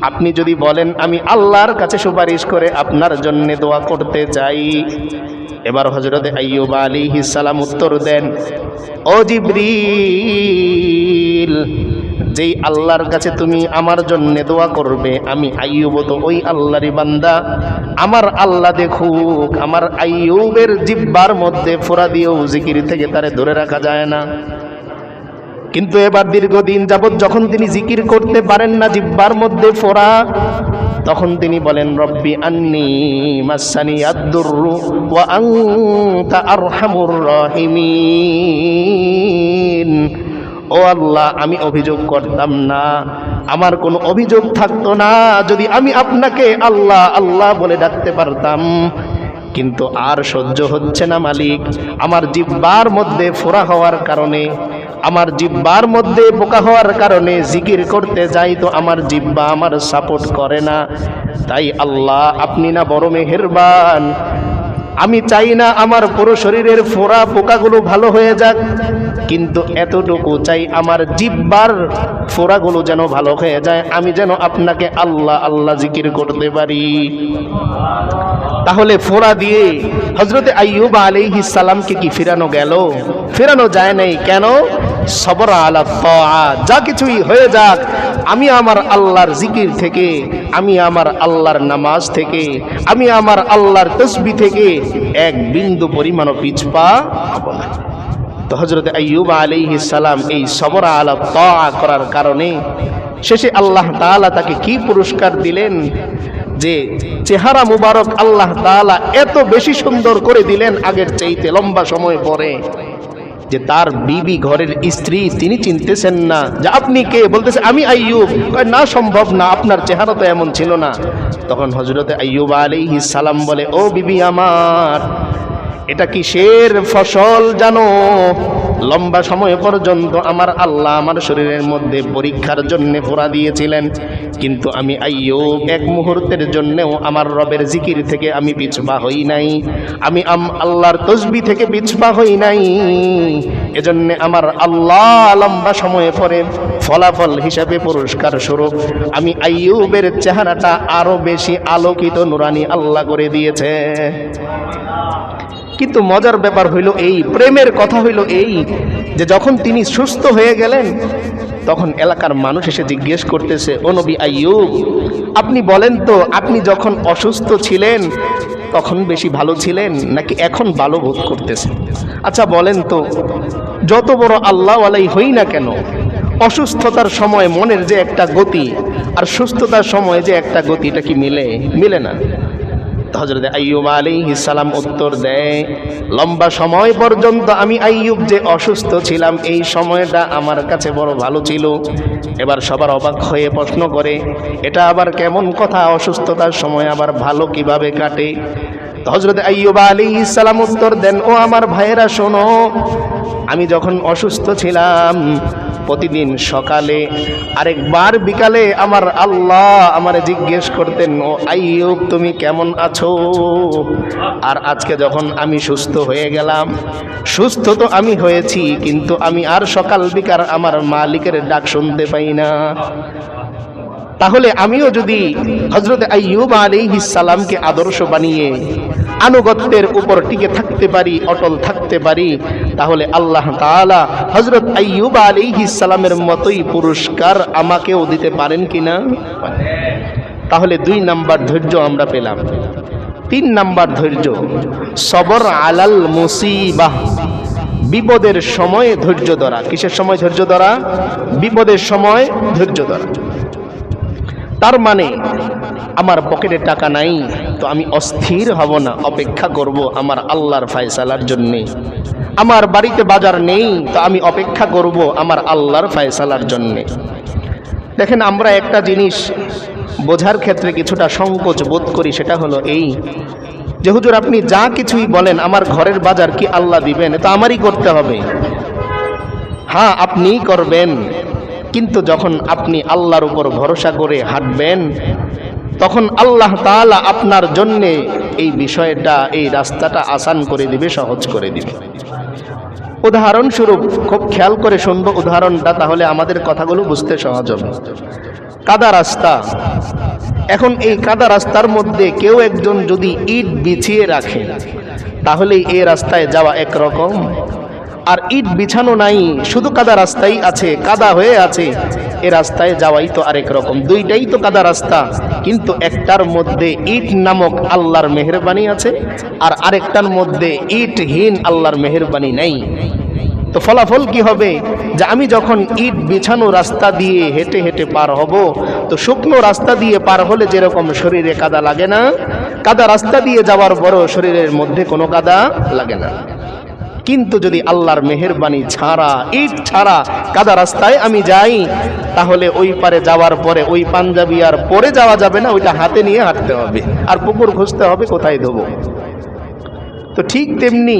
আপনি যদি বলেন আমি আল্লাহর কাছে সুপারিশ করে আপনার জন্য দোয়া করতে চাই। এবার হযরত আইয়ুব আলাইহিস সালাম উত্তর দেন, ও জিবরিল, যেই আল্লাহর কাছে তুমি আমার জন্য দোয়া করবে, আমি আইয়ুব তো ওই আল্লাহরই বান্দা। আমার আল্লাহ দেখুক, আমার আইয়ুবের জিহ্বার মধ্যে ফোঁড়া দিয়েও জিকির থেকে তারে ধরে রাখা যায় না। কিন্তু এবার দীর্ঘদিন যাবৎ যখন তিনি জিকির করতে পারেন না, জিহ্বার মধ্যে ফোঁড়া, তখন তিনি বলেন, রব্বি আন্নী মাসানি আদ-দুররু ওয়া আনতা আরহামুর রাহিমিন। ও আল্লাহ, আমি অভিযোগ করতাম না, আমার কোনো অভিযোগ থাকতো না যদি আমি আপনাকে আল্লাহ আল্লাহ বলে ডাকতে পারতাম। কিন্তু আর সহ্য হচ্ছে না মালিক, আমার জিহ্বার মধ্যে ফোঁড়া হওয়ার কারণে, আমার জিহ্বার মধ্যে পোকা হওয়ার কারণে জিকির করতে যাই তো আমার জিহ্বা আমার সাপোর্ট করে না। তাই আল্লাহ, আপনি না বড় মেহেরবান, আমি চাই না আমার পুরো শরীরের ফোঁড়া পোকাগুলো ভালো হয়ে যাক, কিন্তু এতটুকু চাই আমার জিহ্বার ফোঁড়াগুলো যেন ভালো হয়ে যায়, আমি যেন আপনাকে আল্লাহ আল্লাহ জিকির করতে পারি। তাহলে ফোঁড়া দিয়ে হযরত আইয়ুব আলাইহিস সালামকে কি ফেরানো গেল? ফেরানো যায় নাই। কেন? সবর আলা তাআ, যা কিছুই হয়ে যাক, আমি আমার আল্লাহর জিকির থেকে, আমি আমার আল্লাহর নামাজ থেকে, আমি আমার আল্লাহর তাসবিহ থেকে এক বিন্দু পরিমাণও পিছপা হব না। তো হযরত আইয়ুব আলাইহিস সালাম এই সবর আলা তাআ করার কারণে শেষে আল্লাহ তাআলা তাকে কি পুরস্কার দিলেন, যে চেহারা মুবারক আল্লাহ তাআলা এত বেশি সুন্দর করে দিলেন আগের চাইতে লম্বা সময় পরে, যে তার বিবি, ঘরের স্ত্রী, তিনি চিনতেছেন না যে আপনি কে। বলতেছে আমি আইয়ুব। না, সম্ভব না, আপনার চেহারা তো এমন ছিল না। তখন হযরত আইয়ুব আলাইহিস সালাম বলে, ও বিবি আমার, এটা কিসের ফসল জানো? লম্বা সময় পর্যন্ত আমার আল্লাহ আমার শরীরের মধ্যে পরীক্ষার জন্য ফোঁড়া দিয়েছিলেন, কিন্তু আমি আইয়ুব এক মুহূর্তের জন্যেও আমার রবের জিকির থেকে আমি পিছপা হই নাই, আমি আল্লাহর তাসবিহ থেকে পিছপা হই নাই। এজন্য আমার আল্লাহ লম্বা সময় পরে ফলাফল হিসাবে পুরস্কার স্বরূপ আমি আইয়ুবের চেহারাটা আরো বেশি আলোকিত নুরানি আল্লাহ করে দিয়েছে। কিন্তু মজার ব্যাপার হইল এই, প্রেমের কথা হইল এই, যে যখন তিনি সুস্থ হয়ে গেলেন, তখন এলাকার মানুষ এসে জিজ্ঞেস করতেছে, ও নবী আইয়ুব, আপনি বলেন তো, আপনি যখন অসুস্থ ছিলেন তখন বেশি ভালো ছিলেন নাকি এখন ভালো বোধ করতেছেন? আচ্ছা বলেন তো, যত বড় আল্লাহওয়ালাই হই না কেন, অসুস্থতার সময় মনের যে একটা গতি আর সুস্থতার সময় যে একটা গতি, এটা কি মিলে না? হযরত আইয়ুব আলাইহিস সালাম উত্তর দেয়, লম্বা সময় পর্যন্ত আমি আইয়ুব যে অসুস্থ ছিলাম, এই সময়টা আমার কাছে বড় ভালো ছিল। এবার সবার অবাক হয়ে প্রশ্ন করে, এটা আবার কেমন কথা, অসুস্থতার সময় আবার ভালো কিভাবে কাটে? হযরত আইয়ুব আলাইহিস সালাম উত্তর দেন, ও আমার ভাইয়েরা শোনো, আমি যখন অসুস্থ ছিলাম প্রতিদিন সকালে আরেকবার বিকালে আমার আল্লাহ আমারে জিজ্ঞেস করতেন, ও আইয়ুব তুমি কেমন আছো? আর আজকে যখন আমি সুস্থ হয়ে গেলাম, সুস্থ তো আমি হয়েছি, কিন্তু আমি আর সকাল বিকাল আমার মালিকের ডাক শুনতে পাই না। তাহলে আমিও যদি হযরত আইয়ুব আলাইহিস সালামকে আদর্শ বানিয়ে আনুগত্যের উপর টিকে থাকতে পারি, অটল থাকতে পারি, তাহলে আল্লাহ তাআলা হযরত আইয়ুব আলাইহিস সালামের মতোই পুরস্কার আমাকেও দিতে পারেন কিনা? তাহলে 2 নাম্বার ধৈর্য আমরা পেলাম। 3 নাম্বার ধৈর্য, সবর আলাল মুসিবাহ, বিপদের সময় ধৈর্য ধরা। কিসের সময় ধৈর্য ধরা? বিপদের সময় ধৈর্য ধরা। তার মানে আমার পকেটে টাকা নাই তো আমি অস্থির হব না, অপেক্ষা করব আমার আল্লাহর ফয়সালার জন্য। আমার বাড়িতে বাজার নেই তো আমি অপেক্ষা করব আমার আল্লাহর ফয়সালার জন্য। দেখেন, আমরা একটা জিনিস বোঝার ক্ষেত্রে কিছুটা সংকোচ বোধ করি, সেটা হলো এই যে হুজুর আপনি যা কিছুই বলেন, আমার ঘরের বাজার কি আল্লাহ দিবেন? তো আমারই করতে হবে। হ্যাঁ, আপনিই করবেন, কিন্তু যখন আপনি আল্লাহর উপর ভরসা করে হাঁটবেন, তখন আল্লাহ তাআলা আপনার জন্যে এই বিষয়টা, এই রাস্তাটা আসান করে দিবে, সহজ করে দিবে। উদাহরণস্বরূপ খুব খেয়াল করে শুনবো উদাহরণটা, তাহলে আমাদের কথাগুলো বুঝতে সহজ হবে। কাদা রাস্তা। এখন এই কাদা রাস্তার মধ্যে কেউ একজন যদি ইট বিছিয়ে রাখে তাহলে এই রাস্তায় যাওয়া একরকম, আর ইট বিছানো নাই, শুধু কাদা রাস্তাই আছে, কাদা হয়ে আছে, এ রাস্তায় যাওয়াই তো আরেক রকম। দুইটাই তো কাদা রাস্তা, কিন্তু একটার মধ্যে ইট নামক আল্লাহর মেহেরবানি আছে, আর আরেকটার মধ্যে ইটহীন আল্লাহর মেহেরবানি নাই। তো ফলাফল কি হবে? যে আমি যখন ইট বিছানো রাস্তা দিয়ে হেঁটে হেঁটে পার হব, তো শুকনো রাস্তা দিয়ে পার হলে যেরকম শরীরে কাদা লাগে না, কাদা রাস্তা দিয়ে যাওয়ার পরও শরীরের মধ্যে কোনো কাদা লাগে না। কিন্তু যদি আল্লাহর মেহেরবানি ছাড়া, ইট ছাড়া কাদা রাস্তায় আমি যাই, তাহলে ওই পারে যাওয়ার পরে ওই পাঞ্জাবি আর পরে যাওয়া যাবে না, ওইটা হাতে নিয়ে হাঁটতে হবে, আর পুকুর খুঁজতে হবে কোথায় ধোবো। তো ঠিক তেমনি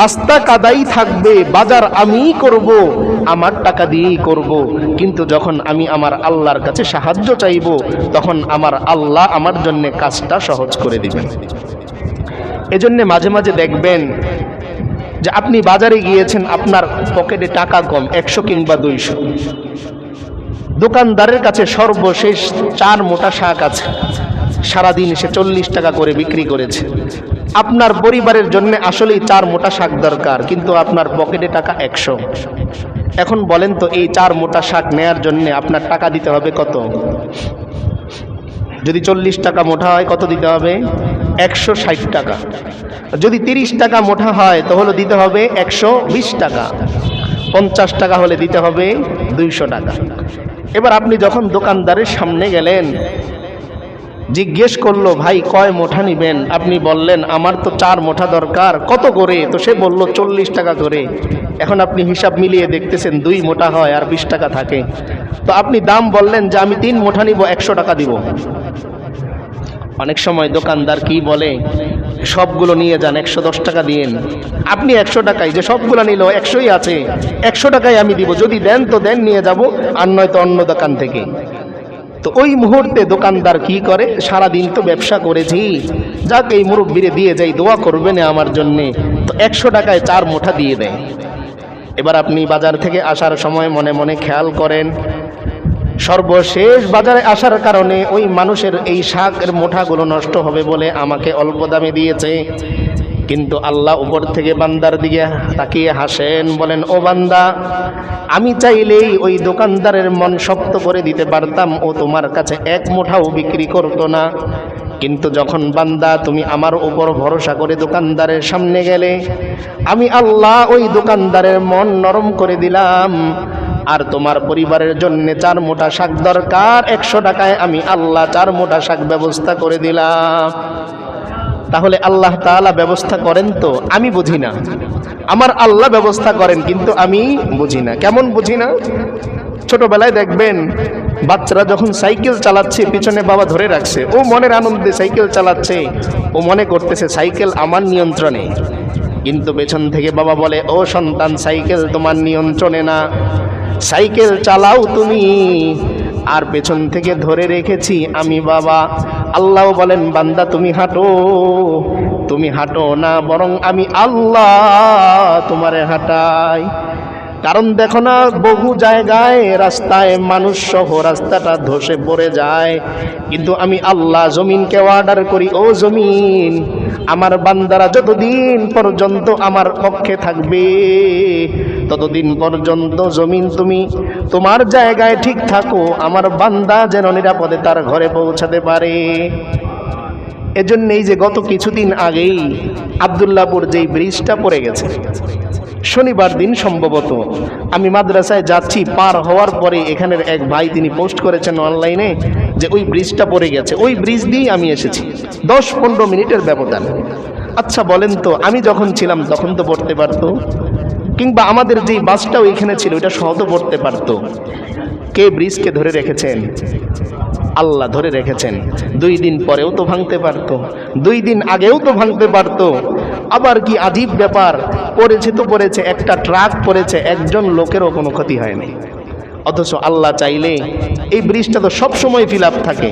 রাস্তা কাদাই থাকবে, বাজার আমিই করব, আমার টাকা দিয়েই করব, কিন্তু যখন আমি আমার আল্লাহর কাছে সাহায্য চাইব, তখন আমার আল্লাহ আমার জন্য কাজটা সহজ করে দিবেন। এজন্য মাঝে মাঝে দেখবেন যে আপনি বাজারে গিয়েছেন, আপনার পকেটে টাকা কম, 100 কিংবা 200, দোকানদারের কাছে সর্বশেষ 4 মোটা শাক আছে, সারাদিন সে 40 টাকা করে বিক্রি করেছে। আপনার পরিবারের জন্য আসলেই 4 মোটা শাক দরকার, কিন্তু আপনার পকেটে টাকা 100। এখন বলেন তো, এই 4 মোটা শাক নেয়ার জন্য আপনার টাকা দিতে হবে কত? যদি 40 টাকা মোটা হয় কত দিতে হবে? 160 টাকা। যদি 30 টাকা মোটা হয় তাহলে দিতে হবে 120 টাকা। 50 টাকা হলে দিতে হবে 200 টাকা। এবার আপনি যখন দোকানদারের সামনে গেলেন, জিজ্ঞেস করলো, ভাই কয় মোঠা নিবেন? আপনি বললেন আমার তো 4 মোঠা দরকার, কত করে? তো সে বলল 40 টাকা করে। এখন আপনি হিসাব মিলিয়ে দেখতেছেন 2 মোঠা হয় আর 20 টাকা থাকে। তো আপনি দাম বললেন যে আমি 3 মোঠা নিব, 100 টাকা দিব। অনেক সময় দোকানদার কি বলে, সবগুলো নিয়ে যান, 110 টাকা দিয়েন। আপনি 100 টাকায়, যে সবগুলো নিল 100ই আছে, 100 টাকায় আমি দিব, যদি দেন তো দেন, নিয়ে যাব, আর নয়তো অন্য দোকান থেকে। তো ওই মুহূর্তে দোকানদার কি করে, সারাদিন তো ব্যবসা করেছি, যাক এই মুরব্বিরে দিয়ে যাই, দোয়া করবে না আমার জন্যে, তো 100 টাকায় 4 মোঠা দিয়ে দেয়। এবার আপনি বাজার থেকে আসার সময় মনে মনে খেয়াল করেন, সর্বশেষ বাজারে আসার কারণে ওই মানুষের এই শাকের মোঠাগুলো নষ্ট হবে বলে আমাকে অল্প দামে দিয়েছে। কিন্তু আল্লাহ উপর থেকে বান্দার দিকে তাকিয়ে হাসেন, বলেন, ও বান্দা, আমি চাইলেই ওই দোকানদারের মন শক্ত করে দিতে পারতাম, ও তোমার কাছে 1 মুঠাও বিক্রি করতো না। কিন্তু যখন বান্দা তুমি আমার উপর ভরসা করে দোকানদারের সামনে গেলে, আমি আল্লাহ ওই দোকানদারের মন নরম করে দিলাম, আর তোমার পরিবারের জন্য 4 মোটা শাক দরকার, 100 টাকায় আমি আল্লাহ 4 মোটা শাক ব্যবস্থা করে দিলাম। তাহলে আল্লাহ তাআলা ব্যবস্থা করেন তো, আমি বুঝি না। আমার আল্লাহ ব্যবস্থা করেন, কিন্তু আমি বুঝি না। কেমন বুঝি না? ছোটবেলায় দেখবেন বাচ্চারা যখন সাইকেল চালাচ্ছে, পিছনে বাবা ধরে রাখছে, ও মনের আনন্দে সাইকেল চালাচ্ছে, ও মনে করতেছে সাইকেল আমার নিয়ন্ত্রণে। কিন্তু পেছন থেকে বাবা বলে, ও সন্তান, সাইকেল তোমার নিয়ন্ত্রণে না, সাইকেল চালাও তুমি, আর পেছন থেকে ধরে রেখেছি আমি বাবা। আল্লাহ বলেন, বান্দা তুমি হাঁটো, তুমি হাঁটো না, বরং আমি আল্লাহ তোমারে হাঁটাই। কারণ দেখো না, বহু জায়গায় রাস্তায় মানুষ সহ রাস্তাটা ধসে পড়ে যায়, কিন্তু আমি আল্লাহ জমিনকে অর্ডার করি, ও জমিন, আমার বান্দারা যতদিন পর্যন্ত আমার পক্ষে থাকবে, ততদিন পর্যন্ত জমিন তুমি তোমার জায়গায় ঠিক থাকো, আমার বান্দা যেন নিরাপদে তার ঘরে পৌঁছাতে পারে। এজন্য এই যে গত কিছুদিন আগেই আব্দুল্লাহপুর যেই ব্রিজটা পড়ে গেছে, শনিবার দিন সম্ভবত আমি মাদ্রাসায় যাচ্ছি, পার হওয়ার পরে এখানের এক ভাই তিনি পোস্ট করেছেন অনলাইনে যে ওই ব্রিজটা পড়ে গেছে। ওই ব্রিজ দিয়েই আমি এসেছি, 10-15 মিনিটের ব্যবধান। আচ্ছা বলেন তো, আমি যখন ছিলাম তখন তো পড়তে পারতো, কিংবা আমাদের যেই বাসটা ওইখানে ছিল ওইটা সহজে পড়তে পারতো। কে ব্রিজকে ধরে রেখেছেন? আল্লাহ ধরে রেখেছেন। 2 দিন পরেও তো ভাঙতে পারতো, 2 দিন আগেও তো ভাঙতে পারতো। আবার কি আজীব ব্যাপার, পড়েছে তো পড়েছে, একটা ট্রাক পড়েছে, একজন লোকেরও কোনো ক্ষতি হয়নি। অথচ আল্লাহ চাইলে এই ব্রিজটা তো সবসময় ফিল আপ থাকে,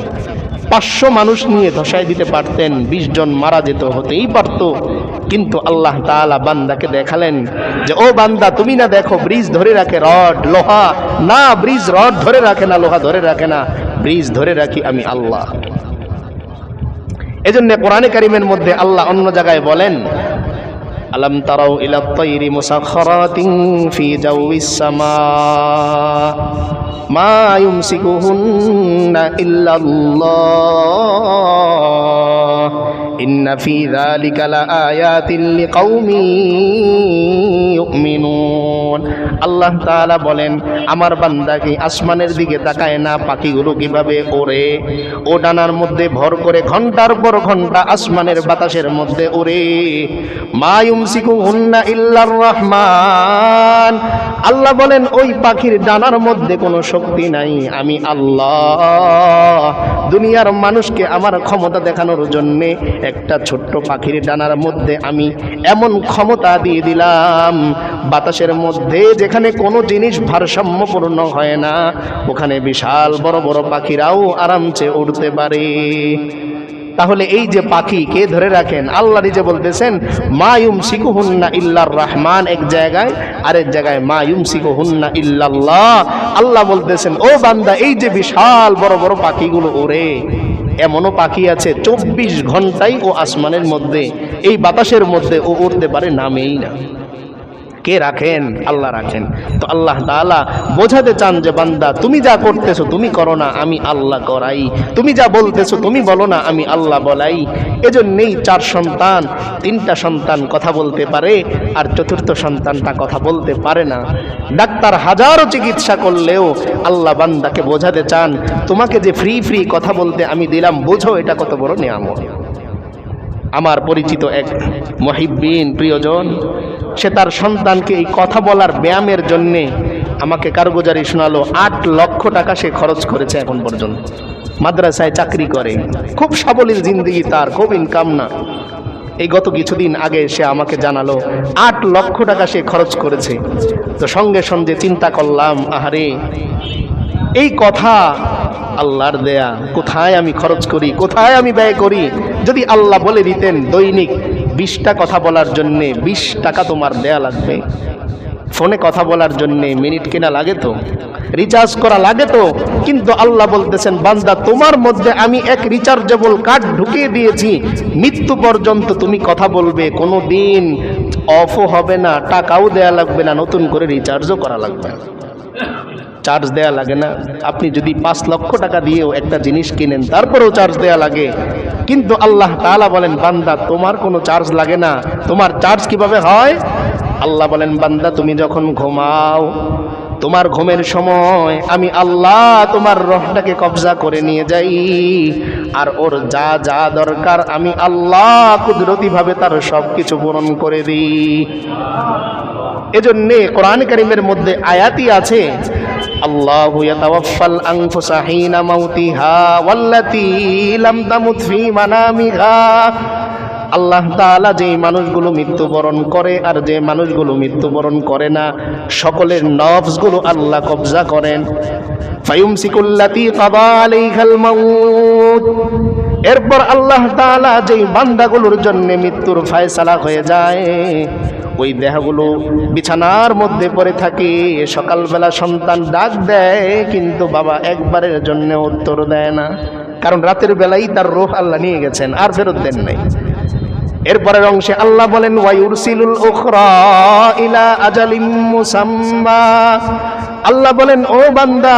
500 মানুষ নিয়ে ধসায় দিতে পারতেন, 20 জন মারা যেত, হতেই পারত। কিন্তু আল্লাহ তাআলা বান্দাকে দেখালেন যে, ও বান্দা, তুমি না দেখো ব্রিজ ধরে রাখে রড, লোহা? না, ব্রিজ রড ধরে রাখে না, লোহা ধরে রাখে না, ব্রিজ ধরে রাখি আমি আল্লাহ। এজন্য কোরআনে কারীমের মধ্যে আল্লাহ অন্য জায়গায় বলেন, আলাম তারাউ ইলাত তায়রি মুসাখখারাতিন ফি জাওয়িস সামা মা ইউমসিকুহুন্না ইল্লাল্লাহ ইন্না ফি যালিকা লাআয়াতিন লিকাউমিন ইউমিনুন। আল্লাহ তাআলা বলেন, আমার বান্দা কি আসমানের দিকে তাকায় না? পাখিগুলো কিভাবে ওড়ে, ও ডানার মধ্যে ভর করে ঘন্টার পর ঘন্টা আসমানের বাতাসের মধ্যে ওড়ে। মা ইউমসিকুহুন্না ইল্লার রহমান। আল্লাহ বলেন, ওই পাখির ডানার মধ্যে কোনো শক্তি নাই, আমি আল্লাহ দুনিয়ার মানুষকে আমার ক্ষমতা দেখানোর জন্যে একটা ছোট্ট পাখির ডানার মধ্যে আমি এমন ক্ষমতা দিয়ে দিলাম, বাতাসের মধ্যে যেখানে কোনো জিনিস ভারসাম্যপূর্ণ হয় না, ওখানে বিশাল বড় বড় পাখিরাও আরামসে উড়তে পারে। তাহলে এই যে পাখি কে ধরে রাখেন? আল্লাহ নিজে বলতেছেন, মা ইউমসিকুহুন্না ইল্লার রহমান এক জায়গায়, আরেক জায়গায় মা ইউমসিকুহুন্না ইল্লাল্লাহ। আল্লাহ বলতেছেন, ও বান্দা, এই যে বিশাল বড় বড় পাখিগুলো ওড়ে, এমনও পাখি আছে 24 ঘন্টাই ও আসমানের মধ্যে, এই বাতাসের মধ্যে ও উড়তে পারে, নামেই না। কে রাখেন? আল্লাহ রাখেন। তো আল্লাহ তাআলা বোঝাতে চান যে বান্দা, তুমি যা করতেছো তুমি করো না, আমি আল্লাহ করাই। তুমি যা বলতেছো তুমি বলো না, আমি আল্লাহ বলাই। এজন্যই 4 সন্তান, 3টা সন্তান কথা বলতে পারে, আর 4র্থ সন্তানটা কথা বলতে পারে না। ডাক্তার হাজারো চিকিৎসা করলেও আল্লাহ বান্দাকে বোঝাতে চান, তোমাকে যে ফ্রি কথা বলতে আমি দিলাম, বোঝো এটা কত বড় নিয়ামত। আমার পরিচিত এক মুহিব্বিন প্রিয়জন, সে তার সন্তানকে এই কথা বলার ব্যায়ামের জন্যে আমাকে কারগুজারি শোনালো। 8 লক্ষ টাকা সে খরচ করেছে এখন পর্যন্ত। মাদ্রাসায় চাকরি করে, খুব সাবলীল জিন্দেগি তার, খুব ইনকাম না। এই গত কিছুদিন আগে সে আমাকে জানালো 8 লক্ষ টাকা সে খরচ করেছে। তো সঙ্গে সঙ্গে চিন্তা করলাম, আহারে, এই কথা আল্লাহর দেয়া, কোথায় আমি খরচ করি, কোথায় আমি ব্যয় করি? যদি আল্লাহ বলে দিতেন দৈনিক 20টা কথা বলার জন্যে 20 টাকা তোমার দেয়া লাগবে, ফোনে কথা বলার জন্যে মিনিট কেনা লাগে তো, রিচার্জ করা লাগে তো, কিন্তু আল্লাহ বলতেছেন, বান্দা তোমার মধ্যে আমি এক রিচার্জেবল কার্ড ঢুকিয়ে দিয়েছি, মৃত্যু পর্যন্ত তুমি কথা বলবে, কোনো দিন অফও হবে না, টাকাও দেয়া লাগবে না, নতুন করে রিচার্জও করা লাগবে না, চার্জ দেয়া লাগে না। আপনি যদি 5 লক্ষ টাকা দিয়েও একটা জিনিস কিনেন, তারপরেও চার্জ দেয়া লাগে। কিন্তু আল্লাহ তাআলা বলেন, বান্দা তোমার কোনো চার্জ লাগে না। তোমার চার্জ কিভাবে হয়? আল্লাহ বলেন, বান্দা তুমি যখন ঘুমাও, তোমার ঘুমের সময় আমি আল্লাহ তোমার রূহটাকে কবজা করে নিয়ে যাই, আর ওর যা যা দরকার আমি আল্লাহ কুদরতিভাবে তার সব কিছু পূরণ করে দিই। এজন্যে কোরআন কারীমের মধ্যে আয়াতই আছে, আল্লাহু ইয়াতাওয়াফাল আনফুসা হিনা মাউতিহা ওয়াল্লাতী লাম তামুত ফী মানামিহা। আল্লাহ তাআলা যেই মানুষগুলো মৃত্যুবরণ করে আর যে মানুষগুলো মৃত্যুবরণ করে না, সকলের নফসগুলো আল্লাহ কবজা করেন। ফায়ুমসিকুল্লাতী কাদা আলাইহাল মাউত। এরপর আল্লাহ তাআলা যেই বান্দাগুলোর জন্য মৃত্যুর ফয়সালা হয়ে যায়, ওই দেহগুলো বিছানার মধ্যে পড়ে থাকে। সকালবেলা সন্তান ডাক দেয়, কিন্তু বাবা একবারের জন্য উত্তর দেয় না, কারণ রাতের বেলায় তার রূহ আল্লাহ নিয়ে গেছেন, আর ফেরত দেন নাই। এরপরের অংশে আল্লাহ বলেন, ওয়ায়ুরসিলুল উখরা ইলা আজালিম মুসাম্মা। আল্লাহ বলেন, ও বান্দা,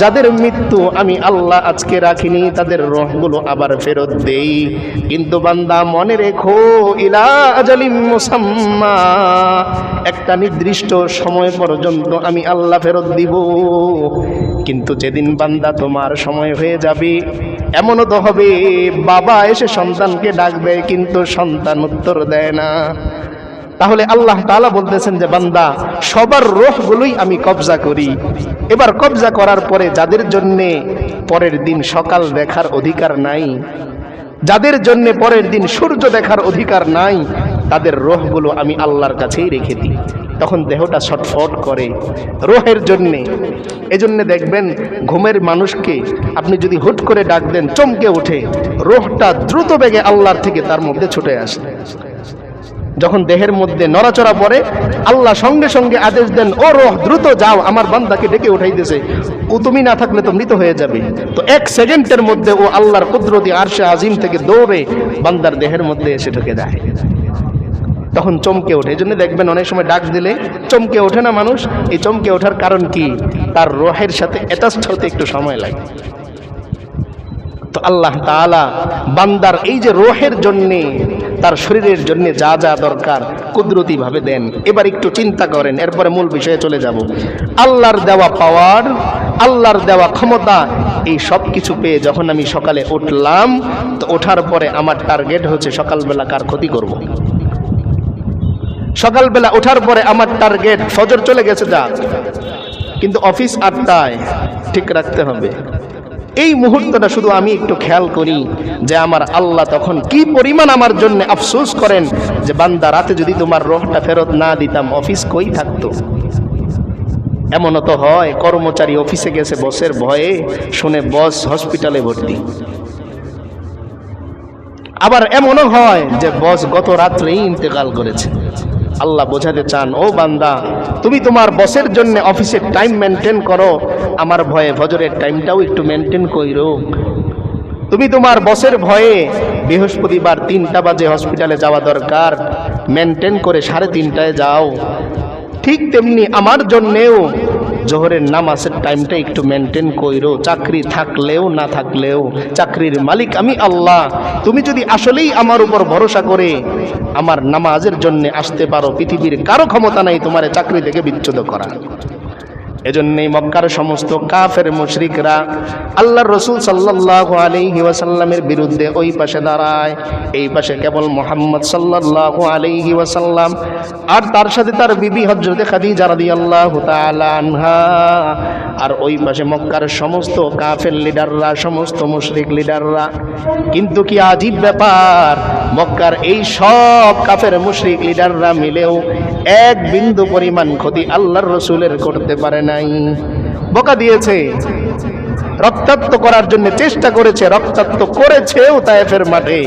যাদের মৃত্যু আমি আল্লাহ আজকে রাখিনি, তাদের রূহগুলো আবার ফেরত দেই। কিন্তু বান্দা মনে রেখো, ইলা আজালিম মুসাম্মা, একটা নির্দিষ্ট সময় পর্যন্ত আমি আল্লাহ ফেরত দিব। কিন্তু যেদিন বান্দা তোমার সময় হয়ে যাবে, এমনও তো হবে বাবা এসে সন্তানকে ডাক দেয়, কিন্তু সন্তান উত্তর দেয় না। তাহলে আল্লাহ তাআলা বলতেছেন যে বান্দা, সবার রূহগুলোই আমি কবজা করি। এবার কবজা করার পরে যাদের জন্যে পরের দিন সকাল দেখার অধিকার নাই, যাদের জন্যে পরের দিন সূর্য দেখার অধিকার নাই, তাদের রূহগুলো আমি আল্লাহর কাছেই রেখে দিই। তখন দেহটা ছটফট করে রূহের জন্যে। এজন্য দেখবেন ঘুমের মানুষকে আপনি যদি হুট করে ডাক দেন, চমকে ওঠে, রূহটা দ্রুত বেগে আল্লাহর থেকে তার মধ্যে ছুটে আসে। যখন দেহের মধ্যে নড়াচড়া পড়ে, আল্লাহ সঙ্গে সঙ্গে আদেশ দেন, ও রূহ দ্রুত যাও, আমার বান্দাকে ডেকে উঠাইতেছে, ও তুমি না থাকলে তো মৃত হয়ে যাবে। তো 1 সেকেন্ডের মধ্যে ও আল্লাহর কুদরতি আরশে আজিম থেকে দৌড়ে বান্দার দেহের মধ্যে এসে ঢুকে যায়। তখন চমকে ওঠে। এই জন্য দেখবেন অনেক সময় ডাক দিলে চমকে ওঠে না মানুষ। এই চমকে ওঠার কারণ কি? তার রূহের সাথে অ্যাটাচড হতে একটু সময় লাগে। তো আল্লাহ তাআলা বান্দার এই যে রূহের জন্যে, তার শরীরের জন্য যা যা দরকার কুদরতি ভাবে দেন। এবার একটু চিন্তা করেন, এরপরে মূল বিষয়ে চলে যাব। আল্লাহর দেওয়া পাওয়ার, আল্লাহর দেওয়া ক্ষমতা, এই সব কিছু পেয়ে যখন আমি সকালে উঠলাম, তো ওঠার পরে আমার টার্গেট হচ্ছে সকালবেলা কার ক্ষতি করব। সকালবেলা ওঠার পরে আমার টার্গেট ফজর চলে গেছে যা, কিন্তু অফিস 8টায়, ঠিক রাখতে হবে। এই মুহূর্তটা শুধু আমি একটু খেয়াল করি যে আমার আল্লাহ তখন কি পরিমাণ আমার জন্য আফসোস করেন যে বান্দা, রাতে যদি তোমার রূহটা ফেরত না দিতাম অফিস কই থাকতো। এমনও তো হয় কর্মচারী অফিসে গেছে বসের ভয়ে, শুনে বস হসপিটালে ভর্তি। আবার এমনও হয় যে বস গত রাত্রেই ইন্তেকাল করেছে। আল্লাহ বোঝাতে চান, ও বান্দা, তুমি তোমার বসের জন্য অফিসের টাইম মেনটেন করো, আমার ভয়ে ফজরের টাইমটাও একটু মেনটেন কইরো। তুমি তোমার বসের ভয়ে বৃহস্পতিবার 3টা বাজে হসপিটালে যাওয়া দরকার, মেনটেন করে 3:30টায় যাও। ঠিক তেমনি আমার জন্যেও জোহরের নামাজের টাইমটা একটু মেনটেন কইরো। চাকরি থাকলেও না থাকলেও চাকরির মালিক আমি আল্লাহ। তুমি যদি আসলেই আমার উপর ভরসা করে আমার নামাজের জন্য আসতে পারো, পৃথিবীর কারো ক্ষমতা নাই তোমার চাকরি থেকে বিচ্যুত করা। এজন্যই মক্কার সমস্ত কাফের মুশরিকরা আল্লাহর রাসূল সাল্লাল্লাহু আলাইহি ওয়াসাল্লামের বিরুদ্ধে ওই পাশে দাঁড়ায়, এই পাশে কেবল মুহাম্মদ সাল্লাল্লাহু আলাইহি ওয়াসাল্লাম আর তার সাথে তার বিবি হযরতে খাদিজা রাদিয়াল্লাহু তাআলা আনহা, আর ওই পাশে মক্কার সমস্ত কাফের লিডাররা, সমস্ত মুশরিক লিডাররা। কিন্তু কি আজীব ব্যাপার, মক্কার এই সব কাফের মুশরিক লিডাররা মিলেও এক বিন্দু পরিমাণ ক্ষতি আল্লাহর রাসূলের করতে পারে নাই। বকা দিয়েছে, রক্তাক্ত করার জন্য চেষ্টা করেছে, রক্তাক্ত করেছেও তায়েফের মাঠে,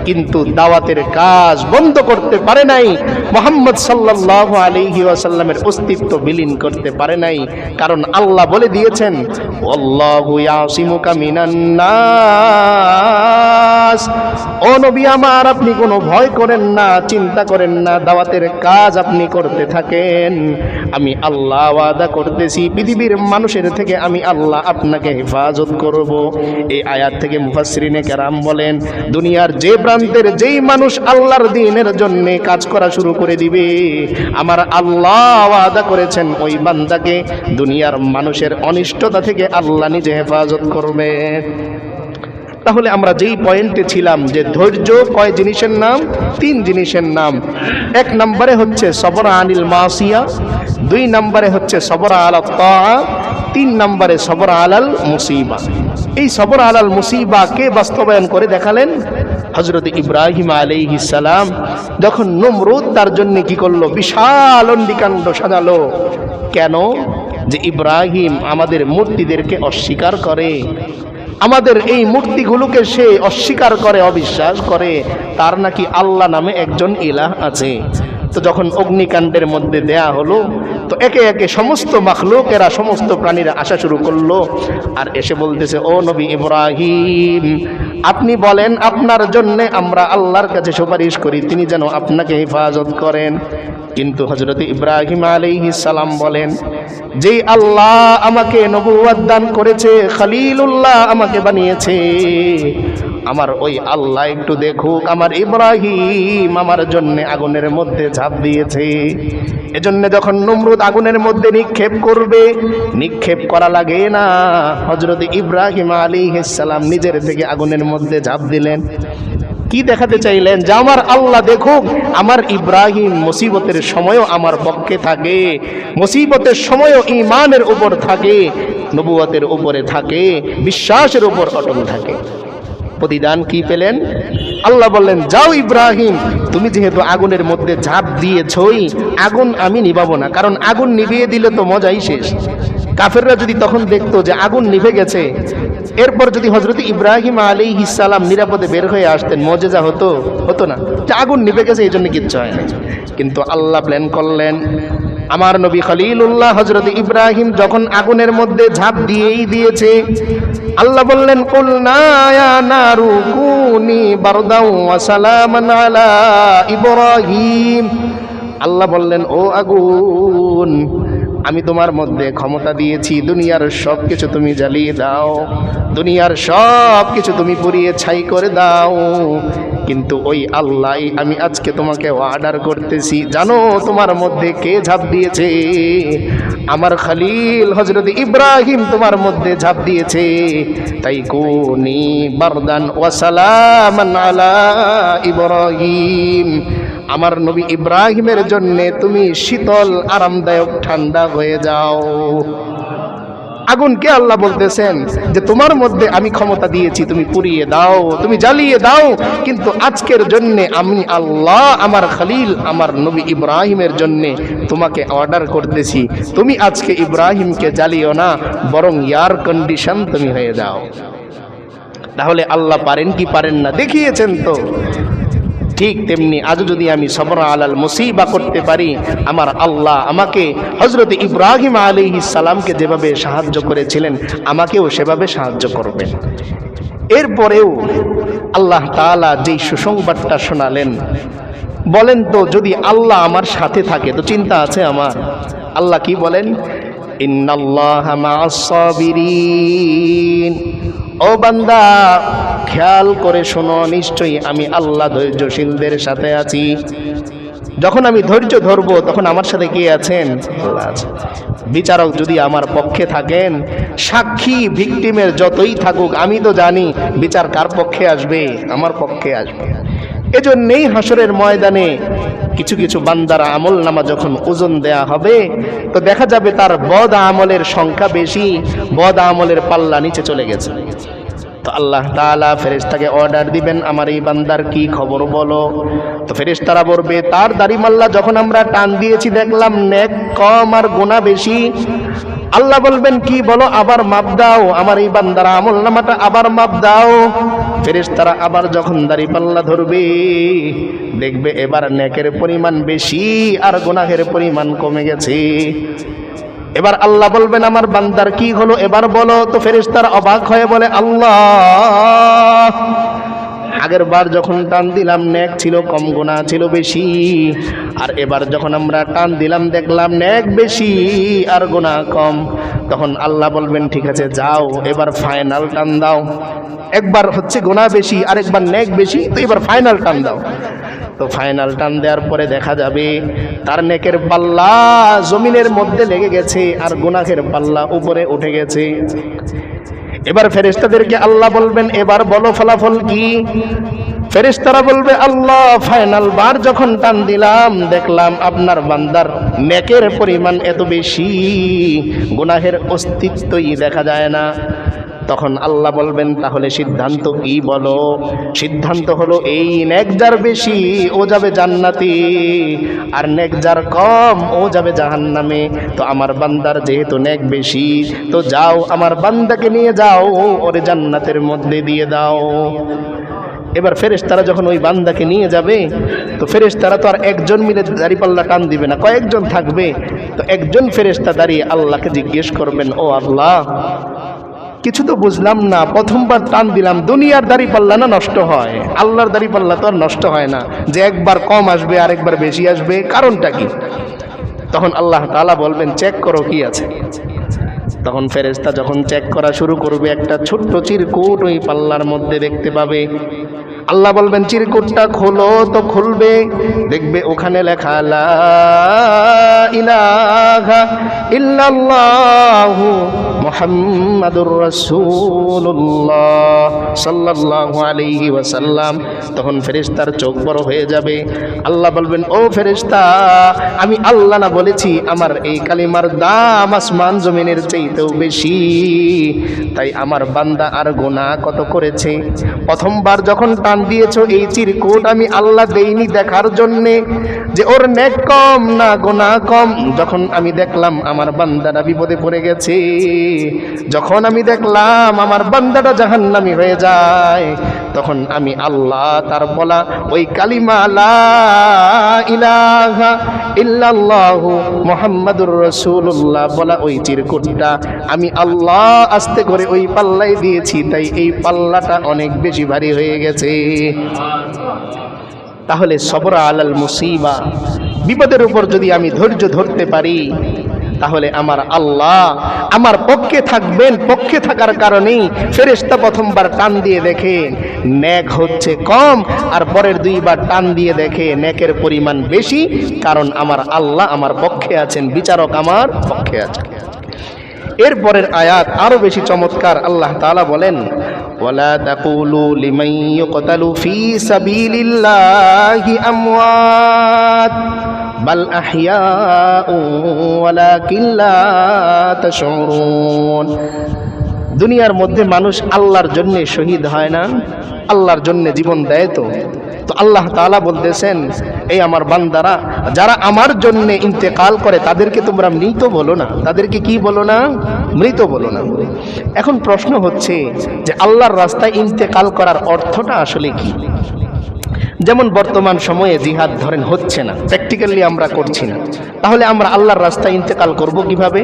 কিন্তু দাওয়াতের কাজ বন্ধ করতে পারে নাই। মুহাম্মদ সাল্লাল্লাহু আলাইহি ওয়াসাল্লামের অস্তিত্ব বিলীন করতে পারে নাই, কারণ আল্লাহ বলে দিয়েছেন, আল্লাহু ইয়াসিমুকা মিনান নাস। ও নবী আমার, আপনি কোনো ভয় করেন না, চিন্তা করেন না, দাওয়াতের কাজ আপনি করতে থাকেন। আমি আল্লাহ ওয়াদা করতেছি পৃথিবীর মানুষের থেকে আমি আল্লাহ আপনাকে হেফাজত করব। এই আয়াত থেকে মুফাসসিরিনে কেরাম বলেন, দুনিয়ার যে প্রান্তের যেই মানুষ আল্লাহর দ্বীনের জন্য কাজ করা শুরু করে দিবে, আমার আল্লাহ ওয়াদা করেছেন ওই বান্দাকে দুনিয়ার মানুষের অনিষ্টতা থেকে আল্লাহ নিজে হেফাজত করবে। তাহলে আমরা যেই পয়েন্টে ছিলাম যে ধৈর্য কয় জিনিসের নাম? 3 জিনিসের নাম। 1 নম্বরে হচ্ছে সবর আনিল মাসিয়া, 2 নম্বরে হচ্ছে সবর আলা তাআ, 3 নম্বরে সবর আলাল মুসিবা। এই সবর আলাল মুসিবা কে বাস্তবায়ন করে দেখালেন? হযরত ইব্রাহিম আলাইহিস সালাম। যখন নমরুদ তার জন্য কি করলো? বিশাল অন্ডিকাণ্ড সাজালো। কেন? যে ইব্রাহিম আমাদের মূর্তিদেরকে অস্বীকার করে, আমাদের এই মূর্তিগুলোকে সে অস্বীকার করে, অবিশ্বাস করে, তার নাকি আল্লাহ নামে একজন ইলাহ আছে। তো যখন অগ্নিকাণ্ডের মধ্যে দেয়া হলো, তো একে একে সমস্ত মাখলুকেরা, সমস্ত প্রাণীরা আসা শুরু করলো, আর এসে বলতেছে, ও নবী ইব্রাহিম, আপনি বলেন আপনার জন্যে আমরা আল্লাহর কাছে সুপারিশ করি তিনি যেন আপনাকে হেফাজত করেন। কিন্তু হযরত ইব্রাহিম আলাইহিস সালাম বলেন, যেই আল্লাহ আমাকে নবুয়ত দান করেছে, খলিলুল্লাহ আমাকে বানিয়েছে, আমার ওই আল্লাহ একটু দেখুক আমার ইব্রাহিম আমার জন্য আগুনের মধ্যে ঝাঁপ দিয়েছে। এজন্য যখন নমরুদ আগুনের মধ্যে নিক্ষেপ করবে, নিক্ষেপ করা লাগে না, হযরত ইব্রাহিম আলাইহিস সালাম নিজের থেকে আগুনের মধ্যে ঝাঁপ দিলেন। কি দেখাতে চাইলেন? যে আমার আল্লাহ দেখুক আমার ইব্রাহিম মুসিবতের সময়ও আমার পক্ষে থাকে, মুসিবতের সময়ও ঈমানের উপর থাকে, নবুয়তের উপরে থাকে, বিশ্বাসের উপর অটল থাকে। প্রতিদান কি পেলেন? আল্লাহ বললেন, যাও ইব্রাহিম, তুমি যেহেতু আগুনের মধ্যে ঝাঁপ দিয়েছই, আগুন আমি নিভাবো না, কারণ আগুন নিভিয়ে দিলে তো মজাই শেষ। কাফেররা যদি তখন দেখতো যে আগুন নিভে গেছে, এরপর যদি হযরত ইব্রাহিম আলাইহিস সালাম নিরাপদে বের হয়ে আসতেন, মুজিজা হতো না যে আগুন নিভে গেছে এই জন্য কিচ্ছু হয় না। কিন্তু আল্লাহ প্ল্যান করলেন, আমার নবী খলিলুল্লাহ হযরত ইব্রাহিম যখন আগুনের মধ্যে ঝাঁপ দিয়েছে, আল্লাহ বললেন কুলনা ইয়া নারু কুনি বারদাও ওয়া সালামান আলা ইব্রাহিম। আল্লাহ বললেন, ও আগুন, আমি তোমার মধ্যে ক্ষমতা দিয়েছি, দুনিয়ার সব কিছু তুমি জ্বালিয়ে দাও, দুনিয়ার সব কিছু তুমি পুড়িয়ে ছাই করে দাও। কিন্তু ওই আল্লাহ আমি আজকে তোমাকে অর্ডার করতেছি, জানো তোমার মধ্যে কে ঝাঁপ দিয়েছে? আমার খলিল হযরত ইব্রাহিম তোমার মধ্যে ঝাঁপ দিয়েছে। তাই কুনি বারদান ওয়া সালামান আলা ইব্রাহিম, আমার নবী ইব্রাহিমের জন্য তুমি শীতল আরামদায়ক ঠান্ডা হয়ে যাও। আগুনকে আল্লাহ বলতেছেন যে তোমার মধ্যে আমি ক্ষমতা দিয়েছি, তুমি পুড়িয়ে দাও, তুমি জ্বালিয়ে দাও, কিন্তু আজকের জন্য আমি আল্লাহ আমার খলিল আমার নবী ইব্রাহিমের জন্য তোমাকে অর্ডার করতেছি, তুমি আজকে ইব্রাহিমকে জ্বালিও না, বরং এয়ার কন্ডিশন তুমি হয়ে যাও। তাহলে আল্লাহ পারেন কি পারেন না দেখিয়েছেন তো। ঠিক তেমনি আজ যদি আমি সবর আলাল মুসিবা করতে পারি, আমার আল্লাহ আমাকে হযরত ইব্রাহিম আলাইহিস সালামকে যেভাবে সাহায্য করেছিলেন আমাকেও সেভাবে সাহায্য করবেন। এরপরেও আল্লাহ তাআলা যেই সুসংবাদটা শোনালেন, বলেন তো যদি আল্লাহ আমার সাথে থাকে তো চিন্তা আছে আমার? আল্লাহ কি বলেন? ইন্নাল্লাহা মা'আস সাবিরিন। ও বান্দা, খেয়াল করে শোনো, নিশ্চয়ই আমি আল্লাহ ধৈর্যশীলদের সাথে আছি। যখন আমি ধৈর্য ধরবো তখন আমার সাথে কে আছেন? আল্লাহ আছেন। বিচারক যদি আমার পক্ষে থাকেন, সাক্ষী ভিকটিমের যতই থাকুক, আমি তো জানি বিচার কার পক্ষে আসবে? আমার পক্ষে আসবে। এজন্যই হাসরের ময়দানে কিছু কিছু বান্দার আমল নামা যখন ওজন দেয়া হবে তো দেখা যাবে তার বদ আমলের সংখ্যা বেশি, বদ আমলের পাল্লা নিচে চলে গেছে। তো আল্লাহ তাআলা ফেরেশতাকে অর্ডার দিবেন, আমার এই বান্দার কি খবর বলো। তো ফেরেশতারা বলবে, তার দাড়িমাল্লা যখন আমরা টান দিয়েছি দেখলাম নেক কম আর গুনাহ বেশি। আল্লাহ বলবেন, কি বলো, আবার মাপ দাও, আমার এই বান্দার আমল নামাটা আবার মাপ দাও। ফেরেশতারা আবার যখন দাড়িপাল্লা ধরবে দেখবে এবার নেকের পরিমাণ বেশি আর গুনাহের পরিমাণ কমে গেছে। এবার আল্লাহ বলবেন, আমার বান্দার কি হলো এবার বলো। তো ফেরেশতারা অবাক হয়ে বলে, আল্লাহ, আগের বার যখন টান দিলাম নেক ছিল কম, গুনাহ ছিল বেশি, আর এবার যখন আমরা টান দিলাম দেখলাম নেক বেশি আর গুনাহ কম। তখন আল্লাহ বলবেন, ঠিক আছে যাও, এবার ফাইনাল টান দাও। একবার হচ্ছে গুনাহ বেশি আর একবার নেক বেশি, তো এবার ফাইনাল টান দাও। তো ফাইনাল টান দেওয়ার পরে দেখা যাবে তার নেকের পাল্লা জমিনের মধ্যে লেগে গেছে আর গুনাহের পাল্লা উপরে উঠে গেছে। এবার ফেরেশতাদেরকে আল্লাহ বলবেন, এবার বলো ফলাফল কি। ফেরেশতারা বলবে, আল্লাহ, ফাইনাল বার যখন টান দিলাম দেখলাম আপনার বান্দার নেকের পরিমাণ এত বেশি, গুনাহের অস্তিত্বই দেখা যায় না। তখন আল্লাহ বলবেন, তাহলে সিদ্ধান্ত কি বলো। সিদ্ধান্ত হলো এই, নেক যার বেশি ও যাবে জান্নাতে, আর নেক যার কম ও যাবে জাহান্নামে। তো আমার বান্দার যেহেতু নেক বেশি, তো যাও আমার বান্দাকে নিয়ে যাও, ওরে জান্নাতের মধ্যে দিয়ে দাও। এবার ফেরেশতারা যখন ওই বান্দাকে নিয়ে যাবে তো ফেরেশতারা তো আর একজন মিলে দাড়িপাল্লা টান দিবে না, কয়েকজন থাকবে। তো একজন ফেরেশতা দাঁড়িয়ে আল্লাহকে জিজ্ঞেস করবেন, ও আল্লাহ, কিছু তো বুঝলাম না, প্রথমবার টান দিলাম দুনিয়ার দাড়িপাল্লা না নষ্ট হয়, আল্লাহর দাড়িপাল্লা তো আর নষ্ট হয় না, যে একবার কম আসবে আর একবার বেশি আসবে, কারণটা কি? তখন আল্লাহ তাআলা বলবেন, চেক করো কি আছে। তখন ফেরেশতা যখন চেক করা শুরু করবে একটা ছোট্ট চিরকুট ওই পাল্লার মধ্যে দেখতে পাবে। আল্লাহ বলবেন, চিরকুটটা খোলো। তো খুলবে, দেখবে ওখানে লেখা লা ইলাহা ইল্লাল্লাহু মুহাম্মাদুর রাসূলুল্লাহ সাল্লাল্লাহু আলাইহি ওয়াসাল্লাম। তখন ফেরেশতার চোখ বড় হয়ে যাবে। আল্লাহ বলবেন, ও ফেরেশতা, আমি আল্লাহ না বলেছি আমার এই কালিমার দাম আসমান জমিনের চাইতেও বেশি, তাই আমার বান্দা আর গুনাহ কত করেছে। প্রথমবার যখন টান দিয়েছো এই চিরকুট আমি আল্লাহ দেইনি দেখার জন্যে যে ওর নেক কম না গুনাহ কম। যখন আমি দেখলাম আমার বান্দাটা বিপদে পড়ে গেছে, যখন আমি দেখলাম আমার বান্দাটা জাহান্নামী হয়ে যায়, তখন আমি আল্লাহ তার বলা ওই কালিমা লা ইলাহা ইল্লাল্লাহু মুহাম্মাদুর রাসূলুল্লাহ বলা ওই চিরকুটটা আমি আল্লাহ আস্তে করে ওই পাল্লায় দিয়েছি, তাই এই পাল্লাটা অনেক বেশি ভারী হয়ে গেছে। তাহলে সবর আলাল মুসিবা, বিপদের উপর যদি আমি ধৈর্য ধরতে পারি তাহলে আমার আল্লাহ আমার পক্ষে থাকবেন। পক্ষে থাকার কারণেই ফেরেশতা প্রথমবার টান দিয়ে দেখে নেক হচ্ছে কম, আর পরের দুইবার টান দিয়ে দেখে নেকের পরিমাণ বেশি, কারণ আমার আল্লাহ আমার পক্ষে আছেন, বিচারক আমার পক্ষে আছেন। এরপরের আয়াত আরো বেশি চমৎকার। আল্লাহ তাআলা বলেন, ওয়ালা তাকুলু লিমান ইউকতালু ফি সাবিলিল্লাহি আমওয়াত বাল আহইয়াউ ওয়ালাকিন লা তাশউরুন। দুনিয়ার মধ্যে মানুষ আল্লাহর জন্য শহীদ হয় না, আল্লাহর জন্য জীবন দেয়। তো আল্লাহ তাআলা বলতেছেন, এই আমার বান্দারা যারা আমার জন্য ইন্তেকাল করে তাদেরকে তোমরা মৃত বলো না। তাদেরকে কি বলো না? মৃত বলো না। এখন প্রশ্ন হচ্ছে যে আল্লাহর রাস্তায় ইন্তেকাল করার অর্থটা আসলে কি? যেমন বর্তমান সময়ে জিহাদ ধরেন হচ্ছে না, প্র্যাকটিক্যালি আমরা করছি না, তাহলে আমরা আল্লাহর রাস্তায় ইন্তেকাল করব কিভাবে?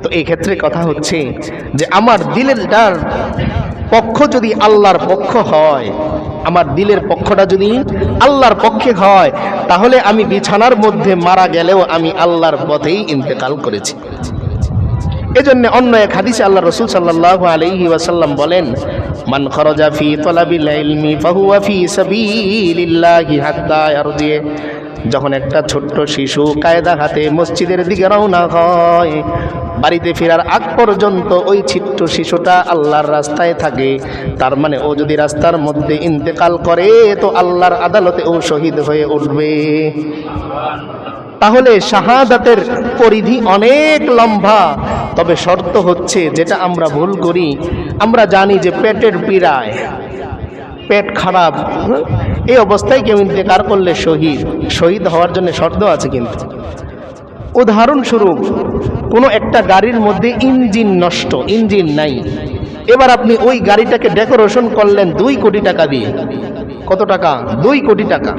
তো এই ক্ষেত্রে কথা হচ্ছে যে আমার দিলের পক্ষ যদি আল্লাহর পক্ষ হয়, আমার দিলের পক্ষটা যদি আল্লাহর পক্ষে হয়, তাহলে আমি বিছানার মধ্যে মারা গেলেও আমি আল্লাহর পথেই ইন্তেকাল করেছি। এজন্য অন্য এক হাদিসে আল্লাহ রাসূল সাল্লাল্লাহু আলাইহি ওয়াসাল্লাম বলেন, মান খরাজা ফি তালাবিল ইলমি ফাহুয়া ফি সাবিলিল্লাহি হাত্তা ইয়ারজি। যখন একটা ছোট্ট শিশু কায়দা হাতে মসজিদের দিকে রওনা হয়, বাড়িতে ফেরার আগ পর্যন্ত ওই ছোট্ট শিশুটা আল্লাহর রাস্তায় থাকে। তার মানে ও যদি রাস্তার মধ্যে ইন্তেকাল করে তো আল্লাহর আদালতে ও শহীদ হয়ে উঠবে। তাহলে শাহাদাতের পরিধি অনেক লম্বা। তবে শর্ত হচ্ছে, যেটা আমরা ভুল করি, আমরা জানি যে পেটের পীড়ায়, পেট খারাপ, এই অবস্থায় কেউ ইন্তেকাল করলে শহীদ হওয়ার জন্য শর্ত আছে। কিন্তু উদাহরণস্বরূপ কোনো একটা গাড়ির মধ্যে ইঞ্জিন নষ্ট, ইঞ্জিন নাই, এবার আপনি ওই গাড়িটাকে ডেকোরেশন করলেন 2 কোটি টাকা দিয়ে। কত টাকা? 2 কোটি টাকা।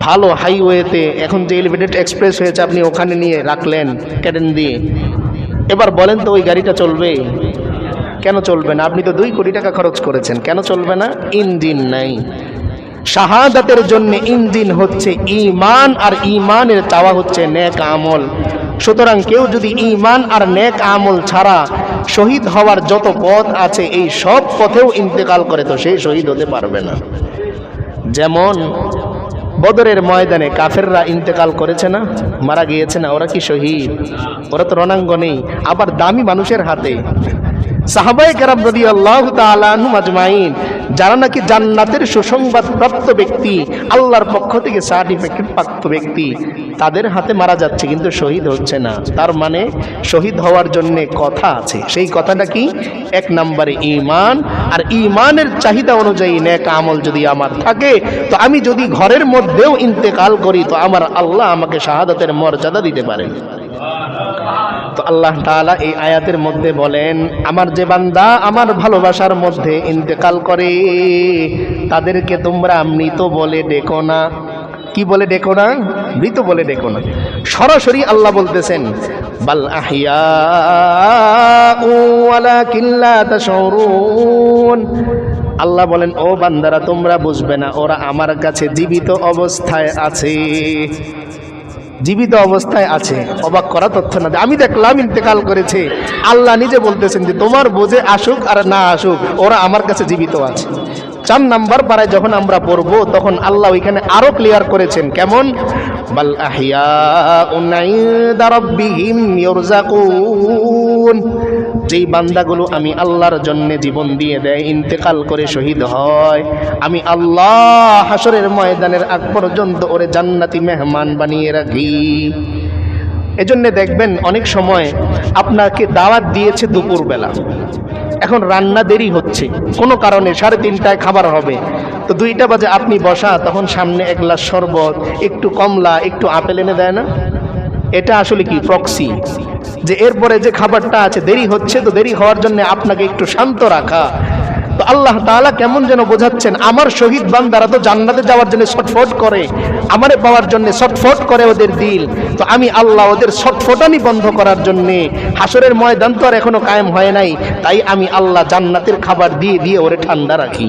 ভালো হাইওয়েতে এখন যে এলিভেটেড এক্সপ্রেস হয়েছে, আপনি ওখানে নিয়ে রাখলেন ক্যারেন দিয়ে। এবার বলেন তো ওই গাড়িটা চলবে? কেন চলবে না? আপনি তো 2 কোটি টাকা খরচ করেছেন, কেন চলবে না? ইঞ্জিন নাই। শাহাদাতের জন্য ইঞ্জিন হচ্ছে ঈমান, আর ঈমানের চাওয়া হচ্ছে নেক আমল। সুতরাং কেউ যদি ঈমান আর নেক আমল ছাড়া শহীদ হওয়ার যত পথ আছে এই সব পথেও ইন্তেকাল করে, তো সে শহীদ হতে পারবে না। যেমন বদরের ময়দানে কাফেররা ইন্তেকাল করেছে না, মারা গিয়েছে না, ওরা কি শহীদ? ওরা তো রণাঙ্গনেই, আবার দামি মানুষের হাতে। সাহাবায়ে কেরাম রাদিয়াল্লাহু তাআলা আনহুম আজমাইন, যারা নাকি জান্নাতের সুসংবাদ প্রাপ্ত ব্যক্তি, আল্লাহর পক্ষ থেকে সার্টিফিকেট প্রাপ্ত ব্যক্তি, তাদের হাতে মারা যাচ্ছে কিন্তু শহীদ হচ্ছে না। তার মানে শহীদ হওয়ার জন্য কথা আছে। সেই কথাটা কি? 1 নম্বরে ঈমান, আর ঈমানের চাহিদা অনুযায়ী নেক আমল যদি আমার থাকে, তো আমি যদি ঘরের মধ্যেও ইন্তেকাল করি তো আমার আল্লাহ আমাকে শাহাদাতের মর্যাদা দিতে পারেন। তো আল্লাহ তাআলা এই আয়াতের মধ্যে বলেন, আমার যে বান্দা আমার ভালোবাসার মধ্যে ইন্তেকাল করে তাদেরকে তোমরা মৃত বলে ডেকো না। কি বলে ডেকো না? মৃত বলে ডেকো না। সরাসরি আল্লাহ বলতেছেন, বাল আহইয়াউ ওয়ালাকিন লা তাশউরুন। আল্লাহ বলেন, ও বান্দারা তোমরা বুঝবে না, ওরা আমার কাছে জীবিত অবস্থায় আছে। জীবিত অবস্থায় আছে, অবাক করা তথ্য না। আমি দেখলাম ইন্তেকাল করেছে, আল্লাহ নিজে বলতেছেন যে তোমার বোঝে আসুক আর না আসুক, ওরা আমার কাছে জীবিত আছে। 4 নাম্বার পারায় যখন আমরা পড়বো তখন আল্লাহ ওইখানে আরো ক্লিয়ার করেছেন। কেমন? বাল আহইয়াউন ইনদা রাব্বিহিম ইউরযাকুন। যেই বান্দাগুলো আমি আল্লাহর জন্য জীবন দিয়ে দেয়, ইন্তেকাল করে শহীদ হয়, আমি আল্লাহ হাসরের ময়দানের আগ পর্যন্ত ওরে জান্নাতি মেহমান বানিয়ে রাখি। এজন্য দেখবেন অনেক সময় আপনাকে দাওয়াত দিয়েছে দুপুরবেলা, এখন রান্না দেরি হচ্ছে কোনো কারণে, 3:30টায় খাবার হবে, তো 2টা বাজে আপনি বসা, তখন সামনে এক গ্লাস শরবত, একটু কমলা, একটু আপেল এনে দেয় না? এটা আসলে কি প্রক্সি, যে এরপরে যে খাবারটা আছে দেরি হচ্ছে, তো দেরি হওয়ার জন্য আপনাকে একটু শান্ত রাখা। তো আল্লাহ তাআলা কেমন যেন বোঝাচ্ছেন, আমার শহীদ বান্দারা তো জান্নাতে যাওয়ার জন্য ছটফট করে, আমারে পাওয়ার জন্য ছটফট করে ওদের দিল, তো আমি আল্লাহ ওদের ছটফটানি বন্ধ করার জন্য, হাসরের ময়দান তো আর এখনো কায়েম হয় নাই, তাই আমি আল্লাহ জান্নাতের খাবার দিয়ে দিয়ে ওরে ঠান্ডা রাখি।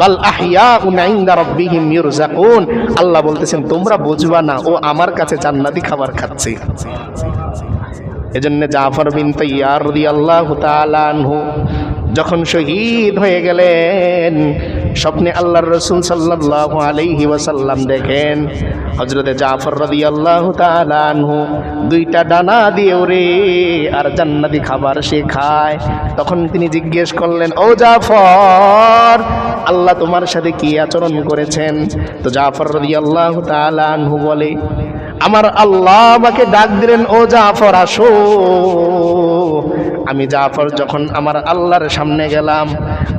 বাল আহইয়াউন ইনদা রাব্বিহিম ইউরযাকুন। আল্লাহ বলতেছেন তোমরা বুঝবা না, ও আমার কাছে জান্নাতি খাবার খাচ্ছে। এজন্য জাফর বিন তাইয়ার রাদিয়াল্লাহু তাআলা আনহু যখন শহীদ হয়ে গেলেন, স্বপ্নে আল্লাহর রাসূল সাল্লাল্লাহু আলাইহি ওয়াসাল্লাম দেখেন হযরতে জাফর রাদিয়াল্লাহু তাআলা আনহু 2টা ডানা দিয়ে ওরে আর জান্নাতি খাবার সে খায়। তখন তিনি জিজ্ঞেস করলেন, ও জাফর, আল্লাহ তোমার সাথে কি আচরণ করেছেন? তো জাফর রাদিয়াল্লাহু তাআলা আনহু বলে, আমার আল্লাহ আমাকে ডাক দিলেন, ও জাফর আসো। আমি জাফর যখন আমার আল্লাহর সামনে গেলাম,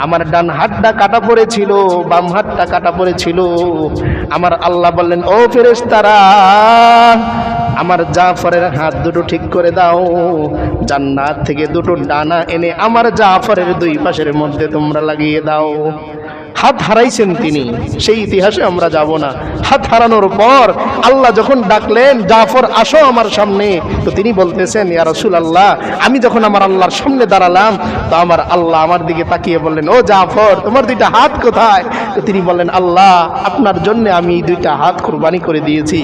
আমার ডান হাতটা কাটা পড়েছিল, বাম হাতটা কাটা পড়েছিল। আমার আল্লাহ বললেন, ও ফেরেশতারা, আমার জাফরের হাত দুটো ঠিক করে দাও, জান্নাত থেকে 2টো ডানা এনে আমার জাফরের 2 পাশের মধ্যে তোমরা লাগিয়ে দাও। হাত হারাইছেন তিনি, সেই ইতিহাসে আমরা যাব না। হাত হারানোর পর আল্লাহ যখন ডাকলেন, জাফর আসো আমার সামনে, তো তিনি বলতেছেন, ইয়া রাসূলুল্লাহ, আমি যখন আমার আল্লাহর সামনে দাঁড়ালাম, তো আমার আল্লাহ আমার দিকে তাকিয়ে বললেন, ও জাফর, তোমার 2টা হাত কোথায়? তো তিনি বললেন, আল্লাহ, আপনার জন্য আমি 2টা হাত কুরবানি করে দিয়েছি।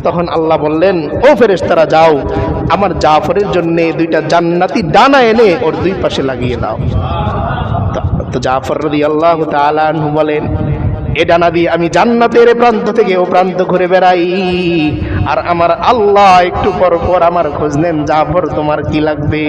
তখন আল্লাহ বললেন, ও ফেরেশতারা যাও, আমার জাফরের জন্য 2টা জান্নাতি ডানা এনে ওর 2 পাশে লাগিয়ে দাও। তো জাফর রাদিয়াল্লাহু তাআলা আনহু বলেন, এ ডানা দিয়ে আমি জান্নাতের প্রান্ত থেকে ও প্রান্ত ঘুরে বেড়াই, আর আমার আল্লাহ একটু পর পর আমার খোঁজ নেন, জাফর তোমার কি লাগবে?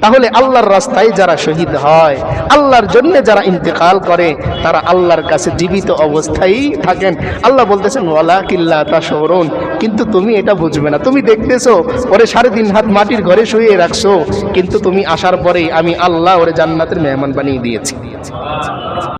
তাহলে আল্লাহর রাস্তায় যারা শহীদ হয়, আল্লাহর জন্য যারা ইন্তেকাল করে, তারা আল্লাহর কাছে জীবিত অবস্থায় থাকেন। আল্লাহ বলতেছেন, ওয়ালাকিন লা তাশউরুন, কিন্তু তুমি এটা বুঝবে না। তুমি দেখতেছো ওরে 3.5 হাত মাটির ঘরে শুয়ে রাখছো, কিন্তু তুমি আসার পরেই আমি আল্লাহ ওরে জান্নাতের মেহমান বানিয়ে দিয়েছি।